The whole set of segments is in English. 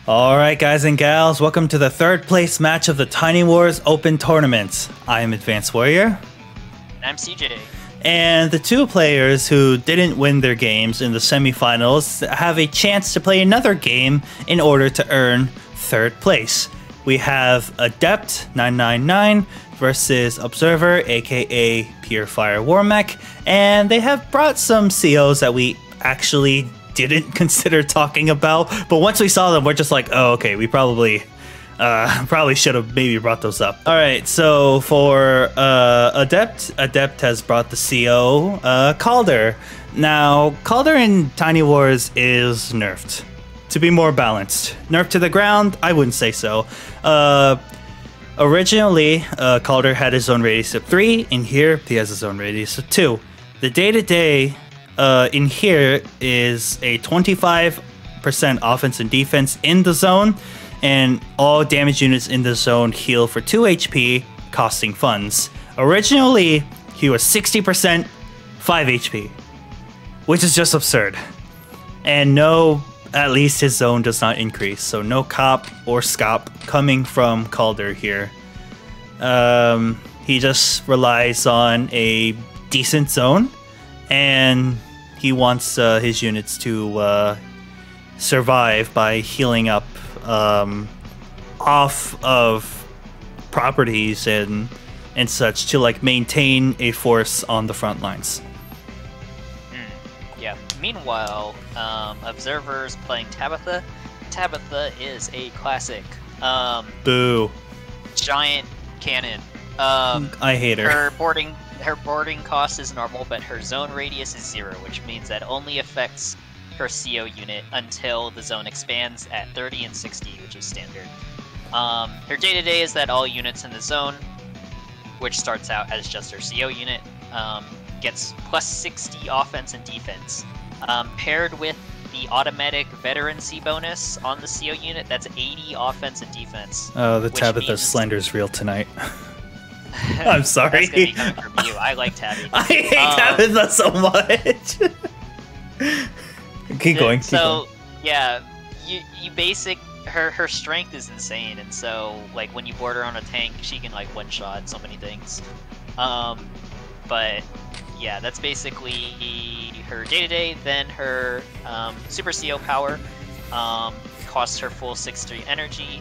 Alright guys and gals, welcome to the third place match of the Tiny Wars Open Tournament. I am Advanced Warrior. And I'm CJ. And the two players who didn't win their games in the semifinals have a chance to play another game in order to earn third place. We have Adept999 versus Observer, aka Purefire Warmech, and they have brought some COs that we actually didn't consider talking about, but once we saw them, we're just like, oh, okay, we probably should have maybe brought those up. All right, so for Adept has brought the CO Caulder. Now, Caulder in Tiny Wars is nerfed to be more balanced. Nerfed to the ground? I wouldn't say so. Originally, Caulder had his own radius of 3. In here, he has his own radius of 2. The day-to-day in here is a 25% offense and defense in the zone, and all damage units in the zone heal for 2 HP, costing funds. Originally, he was 60%, 5 HP, which is just absurd. And no, at least his zone does not increase, so no cop or scop coming from Caulder here. He just relies on a decent zone, and he wants his units to survive by healing up off of properties and such to like maintain a force on the front lines. Yeah. Meanwhile, Observer's playing Tabitha. Tabitha is a classic. Boo. Giant cannon. I hate her. Her boarding cost is normal, but her zone radius is 0, which means that only affects her CO unit until the zone expands at 30 and 60, which is standard. Her day-to-day is that all units in the zone, which starts out as just her CO unit, gets plus 60 offense and defense. Paired with the automatic veterancy bonus on the CO unit, that's 80 offense and defense. Oh, the Tabitha slander's real tonight. I'm sorry. That's gonna be coming from you. I like Tabby. I hate Tabitha so much. Keep going. Yeah, her strength is insane, and so like when you board her on a tank, she can like one shot so many things. But yeah, that's basically her day-to-day. Then her super CO power costs her full 6-3 energy.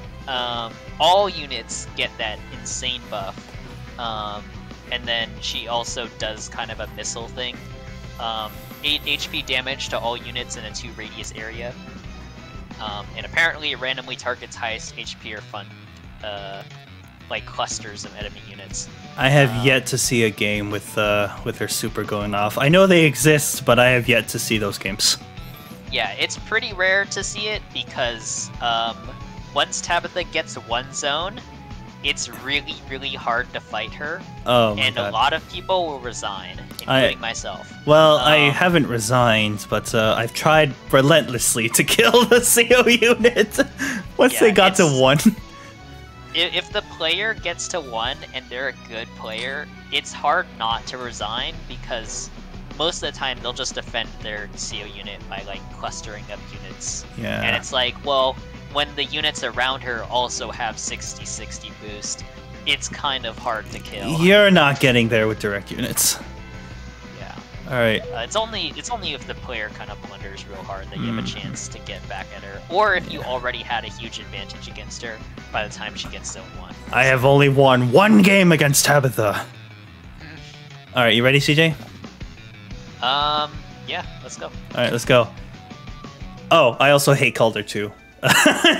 All units get that insane buff. And then she also does kind of a missile thing. 8 HP damage to all units in a 2 radius area. And apparently it randomly targets highest HP or fun, like clusters of enemy units. I have yet to see a game with her super going off. I know they exist, but I have yet to see those games. Yeah, it's pretty rare to see it because once Tabitha gets one zone, it's really, really hard to fight her. Oh my God. A lot of people will resign, including myself. Well, I haven't resigned, but I've tried relentlessly to kill the CO unit once they got to 1. If the player gets to 1 and they're a good player, it's hard not to resign because most of the time they'll just defend their CO unit by like clustering up units. Yeah. And it's like, well, when the units around her also have 60-60 boost, it's kind of hard to kill. You're not getting there with direct units. Yeah. All right. It's only if the player kind of blunders real hard that you have a chance to get back at her, or if you already had a huge advantage against her by the time she gets to 1. I have only won 1 game against Tabitha. All right, you ready, CJ? Yeah, let's go. All right, let's go. Oh, I also hate Caulder too.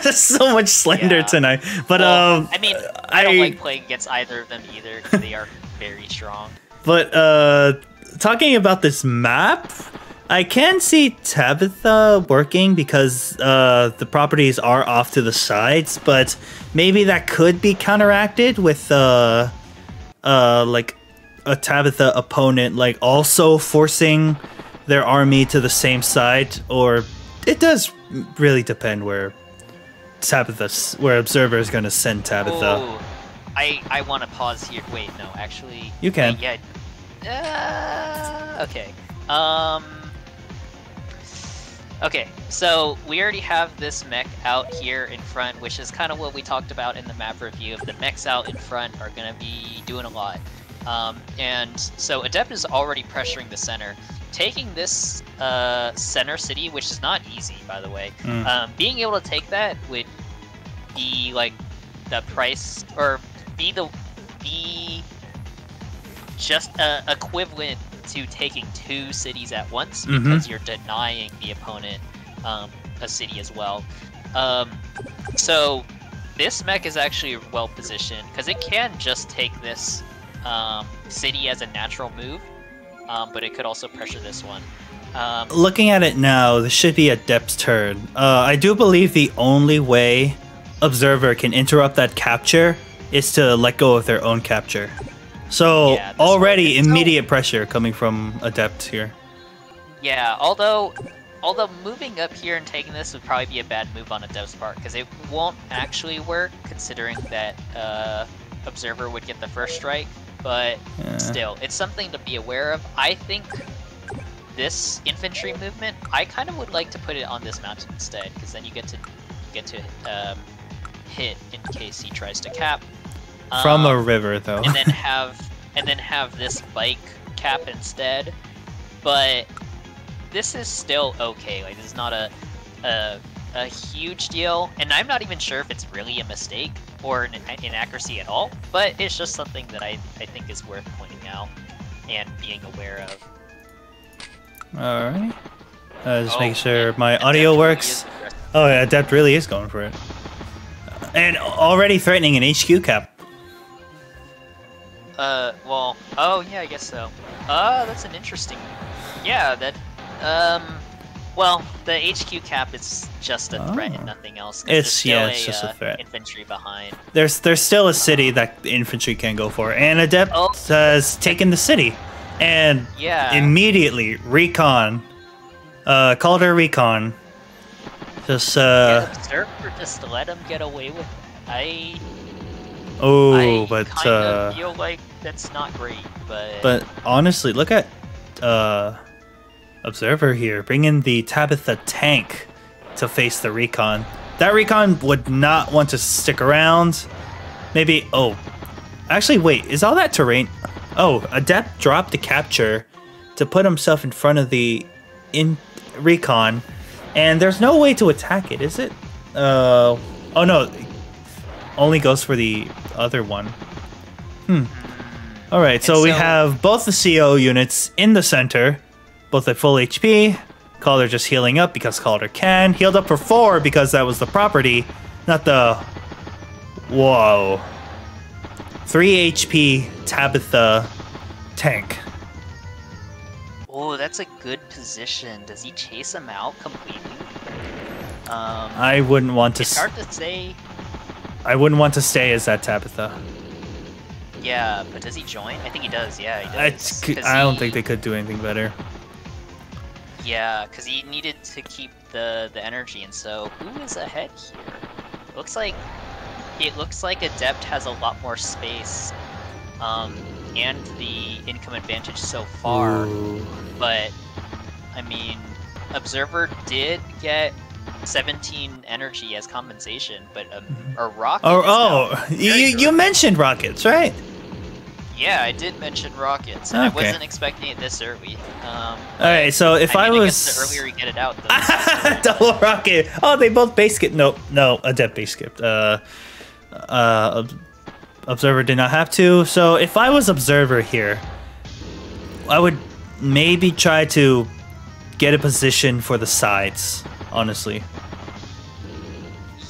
There's so much slander tonight, but well, I mean, I don't like playing against either of them either because they are very strong. But talking about this map, I can see Tabitha working because the properties are off to the sides, but maybe that could be counteracted with like a Tabitha opponent like also forcing their army to the same side, or it does really depend where Observer is going to send Tabitha. Oh, I want to pause here. Wait, no, actually. You can. Wait, yeah. Okay. Okay, so we already have this mech out here in front, which is kind of what we talked about in the map review. The mechs out in front are going to be doing a lot. And so Adept is already pressuring the center. Taking this center city, which is not easy, by the way, being able to take that would be like the price, or be just equivalent to taking 2 cities at once, because you're denying the opponent a city as well. So this mech is actually well positioned because it can just take this city as a natural move, but it could also pressure this one. Looking at it now, this should be Adept's turn. I do believe the only way Observer can interrupt that capture is to let go of their own capture. So yeah, already immediate pressure coming from Adept here. Yeah, although moving up here and taking this would probably be a bad move on Adept's part, because it won't actually work considering that Observer would get the first strike, but still, it's something to be aware of. I think this infantry movement, I kind of would like to put it on this mountain instead, because then you get to hit in case he tries to cap. From a river, though. and then have this bike cap instead. But this is still okay. Like, this is not a huge deal, and I'm not even sure if it's really a mistake or an inaccuracy at all. But it's just something that I think is worth pointing out and being aware of. All right. Just making sure my audio works. Oh yeah, Adept really is going for it, and already threatening an HQ cap. Well, oh yeah, I guess so. That's an interesting. Yeah, that. Well, the HQ cap is just a threat and nothing else. It's just a threat. Infantry behind. There's still a city that the infantry can go for, and Adept has taken the city, and immediately recon, Caulder recon. Just Observer just let him get away with it. I kind of feel like that's not great, but honestly, look at Observer here, bringing the Tabitha tank to face the recon. That recon would not want to stick around. Maybe, actually, wait, is all that terrain? Oh, Adept dropped the capture to put himself in front of the recon, and there's no way to attack it, is it? Oh no, only goes for the other one. Alright, so we have both the CO units in the center, both at full HP. Caulder just healing up because Caulder can. Healed up for 4 because that was the property, not the... Whoa. 3 HP Tabitha tank. Oh, that's a good position. Does he chase him out completely? I wouldn't want to... It's hard to say. I wouldn't want to stay as that Tabitha. Yeah, but does he join? I think he does, yeah, he does. I don't think they could do anything better. Yeah, because he needed to keep the energy, and so who is ahead here? It looks like Adept has a lot more space, and the income advantage so far. Ooh. But I mean, Observer did get 17 energy as compensation, but a rocket. You mentioned rockets, right? Yeah, I did mention rockets, and I wasn't expecting it this early. Alright, so if I was... the earlier you get it out, double rocket! Oh, they both base skipped. No, Adept base skipped. Observer did not have to. So if I was Observer here, I would maybe try to get a position for the sides, honestly.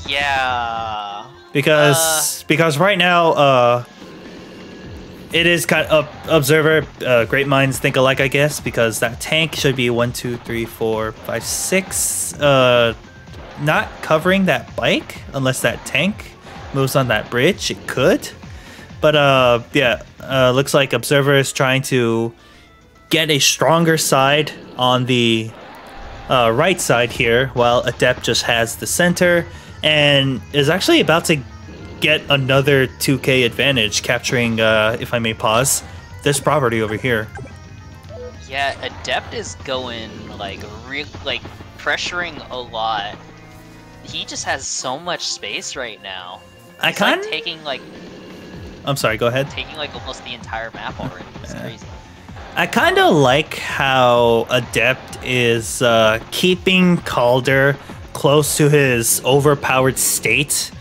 Yeah. Because right now, it is kind of Observer. Great minds think alike, I guess, because that tank should be 1, 2, 3, 4, 5, 6. Not covering that bike unless that tank moves on that bridge. It could, but looks like Observer is trying to get a stronger side on the right side here, while Adept just has the center and is actually about to get another 2k advantage, capturing, if I may pause, this property over here. Yeah, Adept is going like pressuring a lot. He just has so much space right now. He's like taking like. I'm sorry. Go ahead. Taking like almost the entire map already. It's crazy. I kind of like how Adept is keeping Caulder close to his overpowered state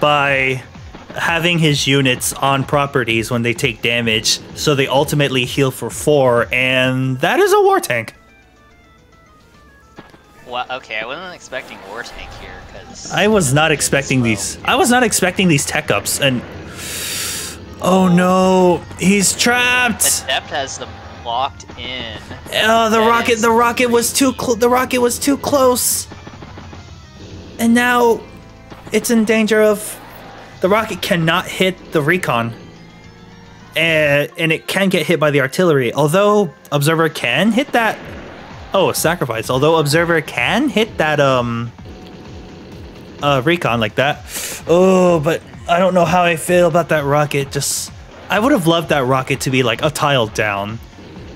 by having his units on properties when they take damage, so they ultimately heal for 4, and that is a war tank. Well, okay, I wasn't expecting war tank here because I was not expecting these. I was not expecting these tech ups, and oh no, he's trapped. Adept has them locked in. Oh, the rocket was too close. And now it's in danger of... The rocket cannot hit the recon. And it can get hit by the artillery. Although Observer can hit that... Oh, sacrifice. Although Observer can hit that recon like that. Oh, but I don't know how I feel about that rocket. I would have loved that rocket to be like a tile down.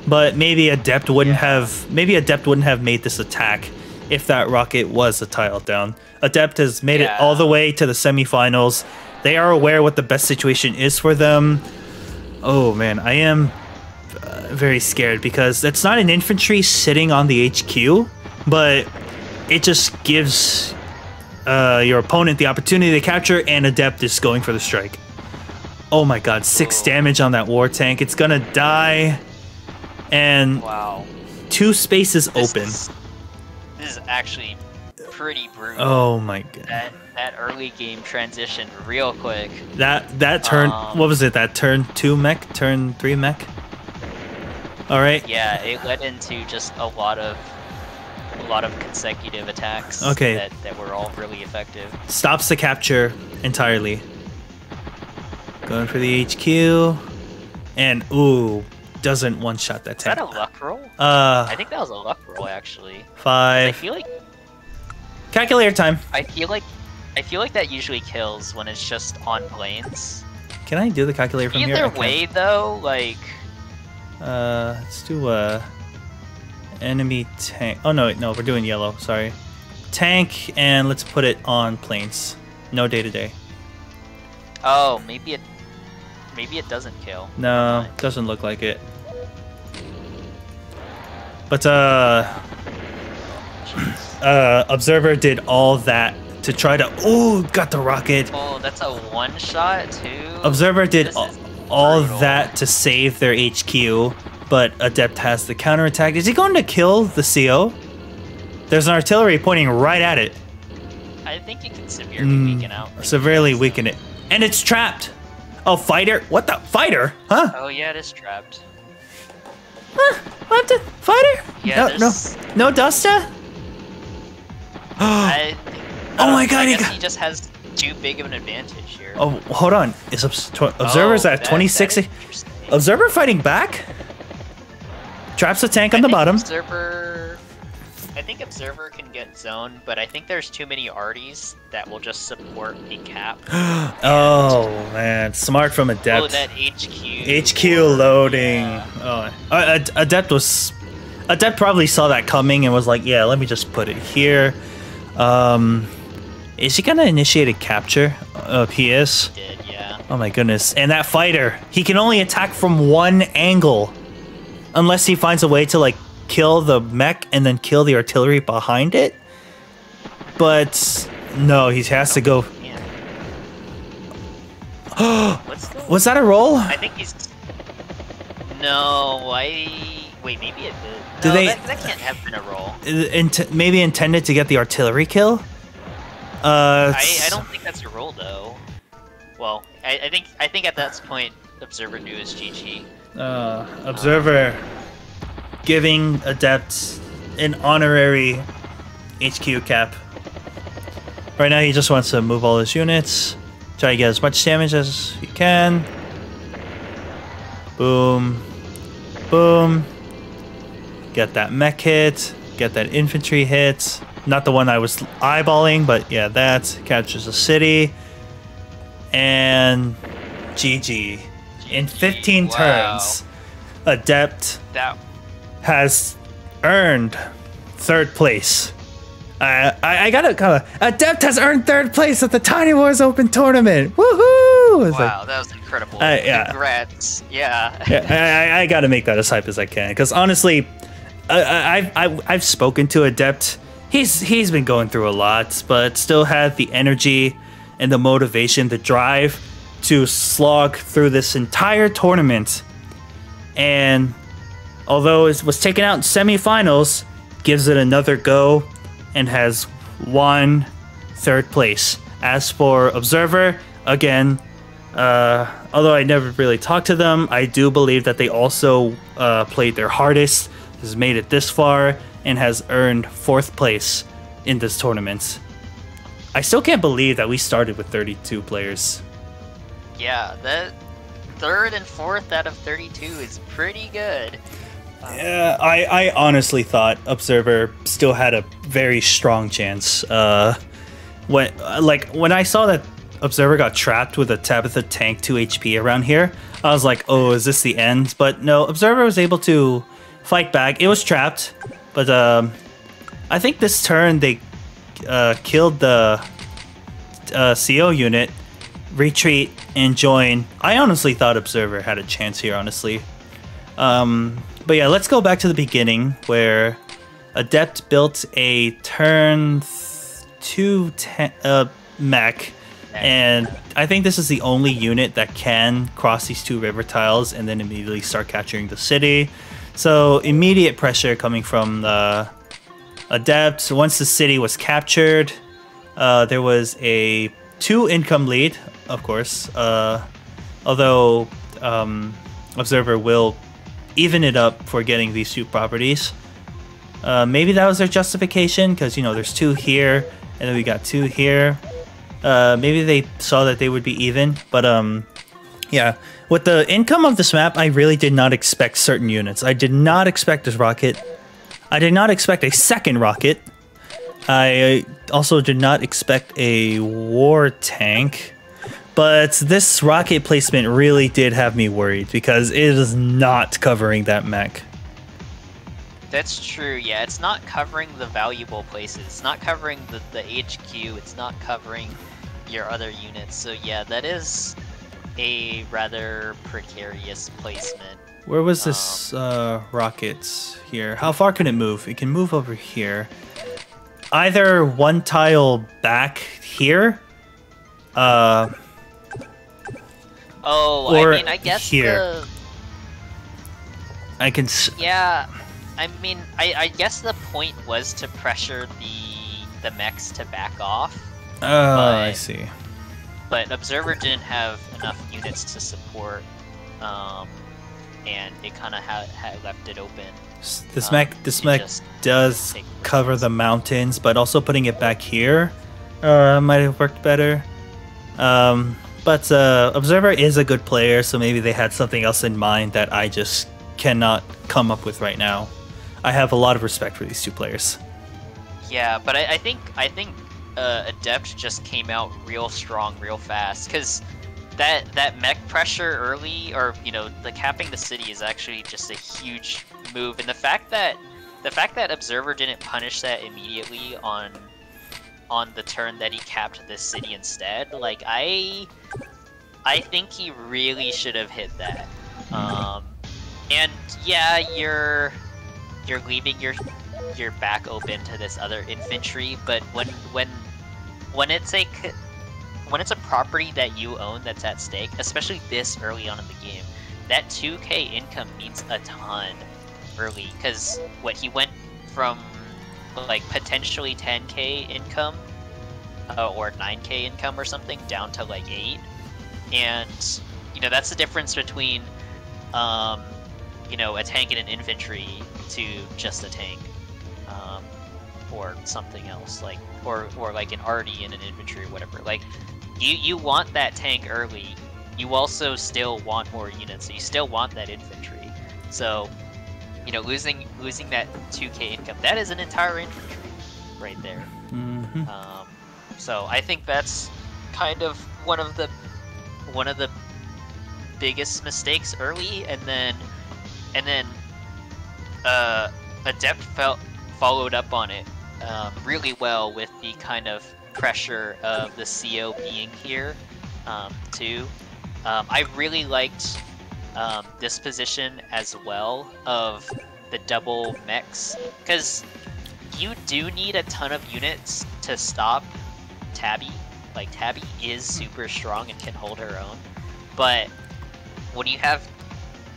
But maybe Adept wouldn't have made this attack if that rocket was a tile down. Adept has made it all the way to the semifinals. They are aware what the best situation is for them. Oh man, I am very scared because it's not an infantry sitting on the HQ, but it just gives your opponent the opportunity to capture, and Adept is going for the strike. Oh my god, 6 damage on that war tank. It's gonna die. And 2 spaces open. This is actually pretty brutal. Oh my god. That early game transition real quick. That turn, what was it? That turn 2 mech, turn 3 mech. All right. Yeah, it led into just a lot of consecutive attacks. Okay. That were all really effective. Stops the capture entirely. Going for the HQ, and ooh. Doesn't one-shot that tank. Is that a luck roll? I think that was a luck roll, actually. 5. I feel like calculator time. I feel like that usually kills when it's just on planes. Can I do the calculator from here? Either way, though, like. Let's do enemy tank. Oh no, we're doing yellow. Sorry, tank, and let's put it on planes. No day-to-day. Oh, maybe it doesn't kill. No, doesn't look like it. But Observer did all that to try to... Ooh, got the rocket. Oh, that's a one-shot too? Observer did all that to save their HQ, but Adept has the counterattack. Is he going to kill the CO? There's an artillery pointing right at it. I think you can severely weaken out. Severely weaken it. And it's trapped. Oh, fighter? What the? Fighter? Huh? Oh, yeah, it is trapped. Huh? What the? Fighter? Yeah, no Dusta? Oh my god, I guess he just has too big of an advantage here. Oh, hold on. Is Observer's at 26? Observer fighting back? Traps the tank on the bottom. I think Observer can get zoned, but I think there's too many arties that will just support a cap. Oh man, smart from Adept. Oh, that HQ. HQ loading. Yeah. Oh, Adept probably saw that coming and was like, yeah, let me just put it here. Is he gonna initiate a capture? He is. He did, yeah. Oh my goodness. And that fighter, he can only attack from one angle. Unless he finds a way to like kill the mech and then kill the artillery behind it. But no, he has to go. Was that a roll? I think he's. No, wait, maybe it did. No, that can't have been a roll. Maybe intended to get the artillery kill? I don't think that's a roll though. Well, I think at that point Observer knew his GG. Observer giving Adept an honorary HQ cap. Right now he just wants to move all his units, try to get as much damage as he can. Boom. Boom. Get that mech hit, get that infantry hit. Not the one I was eyeballing, but yeah, that captures a city. And GG. In 15 turns, Adept has earned 3rd place. I gotta kind of... Adept has earned 3rd place at the Tiny Wars Open Tournament! Woohoo! Wow, that was incredible. Yeah. Congrats. Yeah. I gotta make that as hype as I can, because honestly, I've spoken to Adept. He's been going through a lot, but still had the energy and the motivation, the drive to slog through this entire tournament. And although it was taken out in semifinals, gives it another go and has won 3rd place. As for Observer, again, although I never really talked to them, I do believe that they also played their hardest, has made it this far, and has earned 4th place in this tournament. I still can't believe that we started with 32 players. Yeah, that 3rd and 4th out of 32 is pretty good. Yeah, I honestly thought Observer still had a very strong chance. When I saw that Observer got trapped with a Tabitha tank 2 HP around here, I was like, oh, is this the end? But no, Observer was able to fight back. It was trapped, but I think this turn they killed the CO unit, retreat, and join. I honestly thought Observer had a chance here, honestly. But yeah, let's go back to the beginning where Adept built a turn 2 mech, and I think this is the only unit that can cross these 2 river tiles and then immediately start capturing the city. So immediate pressure coming from the Adept. Once the city was captured, there was a 2 income lead, of course, although Observer will even it up for getting these 2 properties. Maybe that was their justification, because, you know, there's 2 here, and then we got 2 here. Maybe they saw that they would be even, but yeah. With the income of this map, I really did not expect certain units. I did not expect this rocket. I did not expect a 2nd rocket. I also did not expect a war tank. But this rocket placement really did have me worried, because it is not covering that mech. That's true, yeah. It's not covering the valuable places. It's not covering the HQ. It's not covering your other units. So yeah, that is a rather precarious placement. Where was this rocket here? How far can it move? It can move over here. Either 1 tile back here, oh, or I mean, I guess here. I can. Yeah, I mean, I guess the point was to pressure the mechs to back off. Oh, I see. But Observer didn't have enough units to support, and it kind of had left it open. This mech does cover the mountains, but also putting it back here might have worked better. But Observer is a good player, so maybe they had something else in mind that I just cannot come up with right now. I have a lot of respect for these 2 players. Yeah, but I think Adept just came out real strong, real fast, because that mech pressure early, or you know, the capping the city is actually just a huge move, and the fact that Observer didn't punish that immediately on the turn that he capped this city instead, like I think he really should have hit that. And yeah, you're leaving your back open to this other infantry, but when it's a property that you own that's at stake, especially this early on in the game, that 2k income means a ton early, because he went from like potentially 10k income or 9k income or something down to like 8, and you know, that's the difference between you know, a tank and an infantry to just a tank, or something else, like or like an arty and an infantry or whatever. Like you want that tank early, you also still want more units, so you still want that infantry. So you know, losing that 2k income, that is an entire infantry right there. Mm-hmm. So I think that's kind of one of the biggest mistakes early, and then Adept followed up on it really well with the kind of pressure of the CO being here too. I really liked this position as well of the double mechs, because you do need a ton of units to stop Tabby. Like, Tabby is super strong and can hold her own, but when you have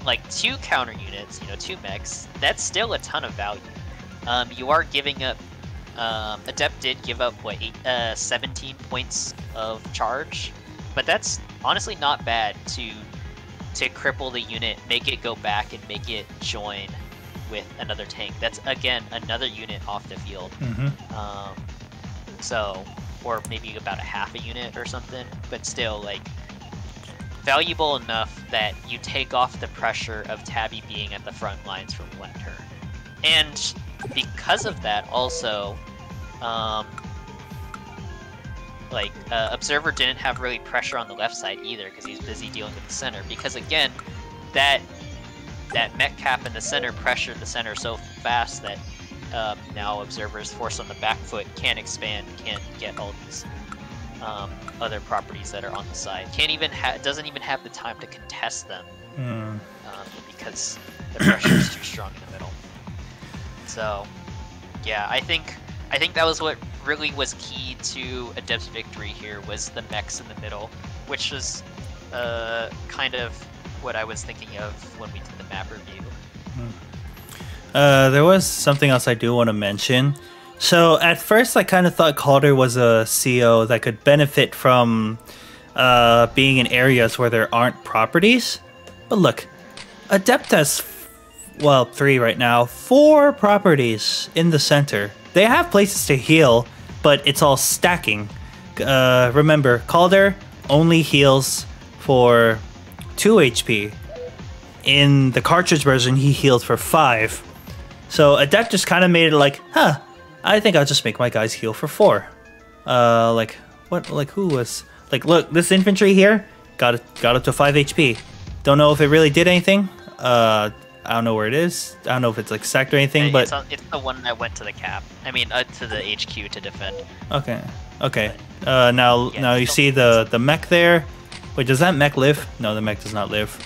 like 2 counter units, you know, 2 mechs, that's still a ton of value. You are giving up, Adept did give up, what, 17 points of charge, but that's honestly not bad to cripple the unit, make it go back, and make it join with another tank. That's, again, another unit off the field. So, or maybe about a half a unit or something, but still, like, valuable enough that you take off the pressure of Tabby being at the front lines for 1 turn. And because of that, also, Observer didn't have really pressure on the left side either, because he's busy dealing with the center. Because again, that mech cap in the center pressured the center so fast that now Observer is forced on the back foot, can't expand, can't get all these other properties that are on the side. Doesn't even have the time to contest them because the pressure is too strong in the middle. So, yeah, I think that was what really was key to Adept's victory here, was the mechs in the middle, which was kind of what I was thinking of when we did the map review. There was something else I do want to mention. So at first I kind of thought Caulder was a CO that could benefit from being in areas where there aren't properties. But look, Adept has, well, 3 right now, 4 properties in the center. They have places to heal, but it's all stacking. Remember, Caulder only heals for 2 HP. In the cartridge version, he healed for 5. So Adept just kind of made it like, huh, I think I'll just make my guys heal for 4. Who was, like, look, this infantry here got up to 5 HP. Don't know if it really did anything. I don't know where it is. I don't know if it's like sacked or anything, but it's the one that went to the cap. I mean, to the HQ to defend. Okay. Now you see the mech there. Wait, does that mech live? No, the mech does not live.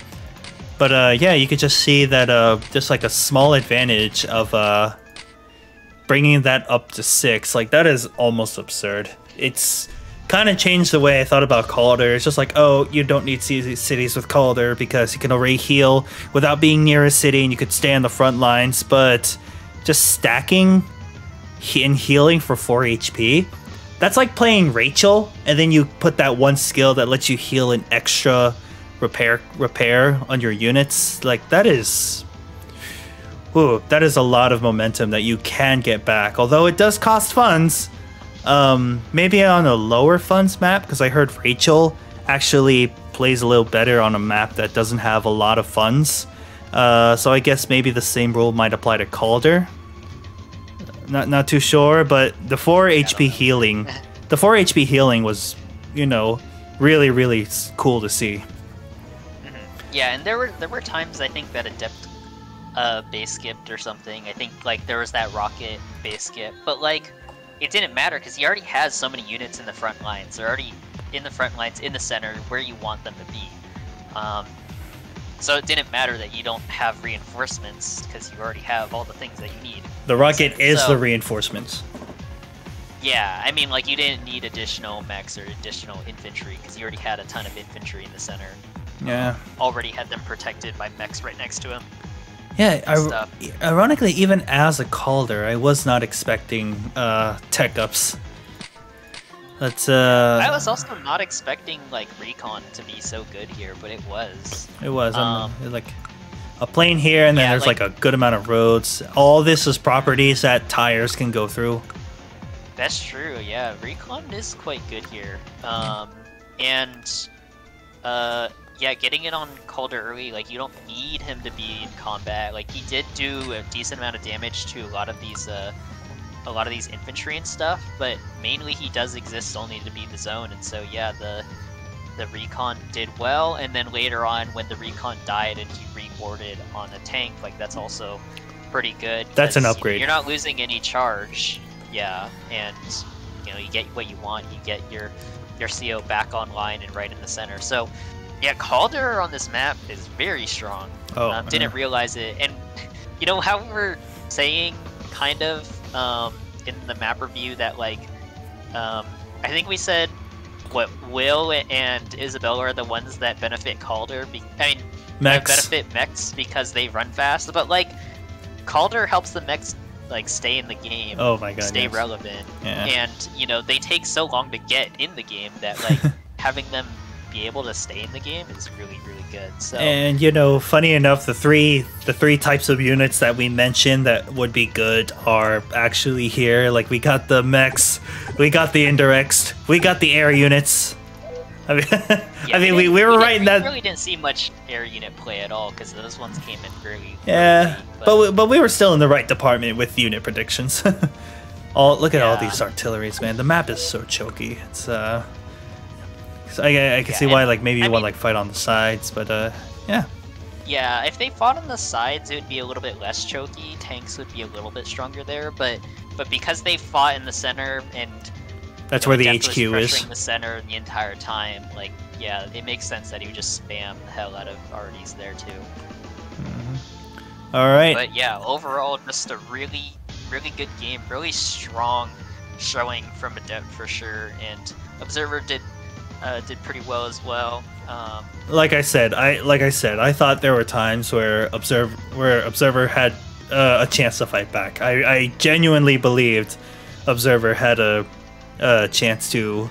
But yeah, you could just see that just like a small advantage of bringing that up to 6. Like, that is almost absurd. It's kind of changed the way I thought about Caulder. It's just like, oh, you don't need cities with Caulder because you can already heal without being near a city, and you could stay on the front lines. But just stacking and healing for 4 HP, that's like playing Rachel, and then you put that one skill that lets you heal an extra repair on your units. Like, that is a lot of momentum that you can get back, although it does cost funds. Maybe on a lower funds map, because I heard Rachel actually plays a little better on a map that doesn't have a lot of funds. So I guess maybe the same rule might apply to Caulder. Not too sure, but the 4 HP healing was, you know, really, really cool to see. Yeah, and there were times I think that Adept base skipped or something. I think like there was that rocket base skip, but like it didn't matter because he already has so many units in the front lines. They're already in the front lines, in the center, where you want them to be. So it didn't matter that you don't have reinforcements because you already have all the things that you need. The rocket is the reinforcements. Yeah, I mean, like, you didn't need additional mechs or additional infantry because you already had a ton of infantry in the center. Yeah. Already had them protected by mechs right next to him. Yeah, ironically, even as a Caulder, I was not expecting tech ups. That's I was also not expecting like recon to be so good here, but it was. It was. Like a plane here, and then there's like a good amount of roads. All this is properties that tires can go through. That's true. Yeah, recon is quite good here. Yeah, getting it on Caulder early, like, you don't need him to be in combat. Like, he did do a decent amount of damage to a lot of these infantry and stuff, but mainly he does exist only to be the zone. And so yeah, the recon did well, and then later on when the recon died and he reboarded on a tank, like, that's also pretty good. That's an upgrade. You're not losing any charge. Yeah, and you get what you want. You get your CO back online and right in the center. So yeah, Caulder on this map is very strong. Oh, didn't realize it. And how we were saying kind of in the map review that like I think we said what Will and Isabella are the ones that benefit Caulder. Benefit mechs because they run fast, but like Caulder helps the mechs like stay in the game. Oh my god, stay relevant. Yeah. And they take so long to get in the game that like having them be able to stay in the game is really, really good. So and funny enough, the three types of units that we mentioned that would be good are actually here. Like we got the mechs, we got the indirects, we got the air units. I mean, yeah, we were right in that. We really didn't see much air unit play at all because those ones came in really. Yeah, late, but we were still in the right department with unit predictions. Look at all these artilleries, man. The map is so choky. It's I can see why like maybe you want like fight on the sides, but yeah. Yeah, if they fought on the sides, it would be a little bit less choky. Tanks would be a little bit stronger there, but because they fought in the center and that's where the HQ was pressuring the center the entire time, like yeah, it makes sense that he would just spam the hell out of arties there too. Mm-hmm. All right. But yeah, overall, just a really, really good game, really strong showing from Adept for sure, and Observer did pretty well as well. Like I said, I thought there were times where Observer had a chance to fight back. I genuinely believed Observer had a chance to,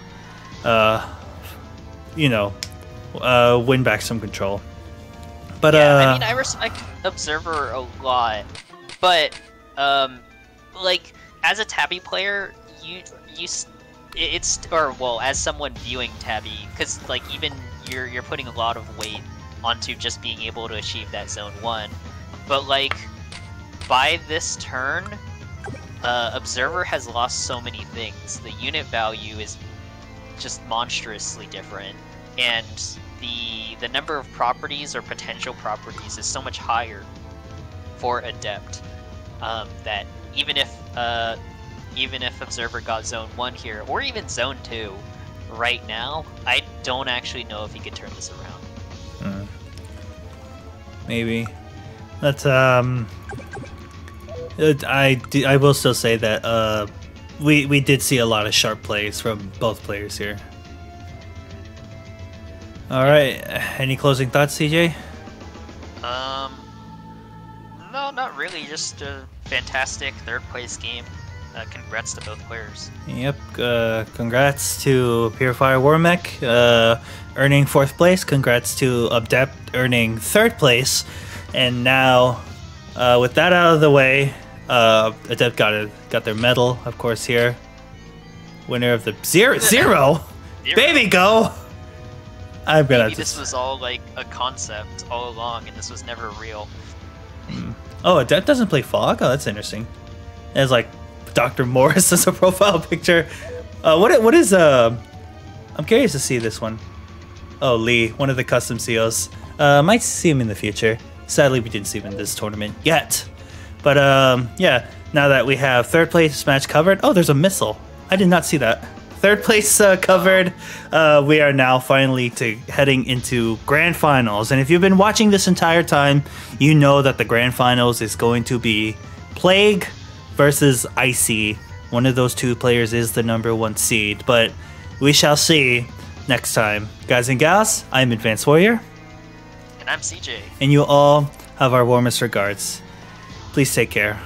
win back some control. But yeah, I respect Observer a lot, but like as a Tabby player, as someone viewing Tabby, because like even you're putting a lot of weight onto just being able to achieve that zone 1, but like by this turn, Observer has lost so many things. The unit value is just monstrously different, and the number of properties or potential properties is so much higher for Adept that even if Observer got zone 1 here, or even zone 2 right now, I don't actually know if he could turn this around. Maybe. That's I will still say that we did see a lot of sharp plays from both players here. All right, any closing thoughts, CJ? No, not really. Just a fantastic third place game. Congrats to both players. Yep, congrats to Purifier Warmech earning 4th place. Congrats to Adept earning 3rd place. And now, with that out of the way, Adept got their medal, of course, here. Winner of the zero. Baby, go! I'm gonna. Maybe this was all like a concept all along, and this was never real. Oh, Adept doesn't play Fog? Oh, that's interesting. It's like Dr. Morris as a profile picture. What is I'm curious to see this one. Oh, Lee, one of the custom COs. Might see him in the future. Sadly, we didn't see him in this tournament yet. But yeah, now that we have 3rd place match covered. Oh, there's a missile. I did not see that. 3rd place covered. We are now finally heading into Grand Finals. And if you've been watching this entire time, you know that the Grand Finals is going to be Plague versus Icy. One of those two players is the #1 seed, but we shall see next time. Guys and gals, I'm Advanced Warrior. And I'm CJ. And you all have our warmest regards. Please take care.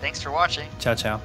Thanks for watching. Ciao, ciao.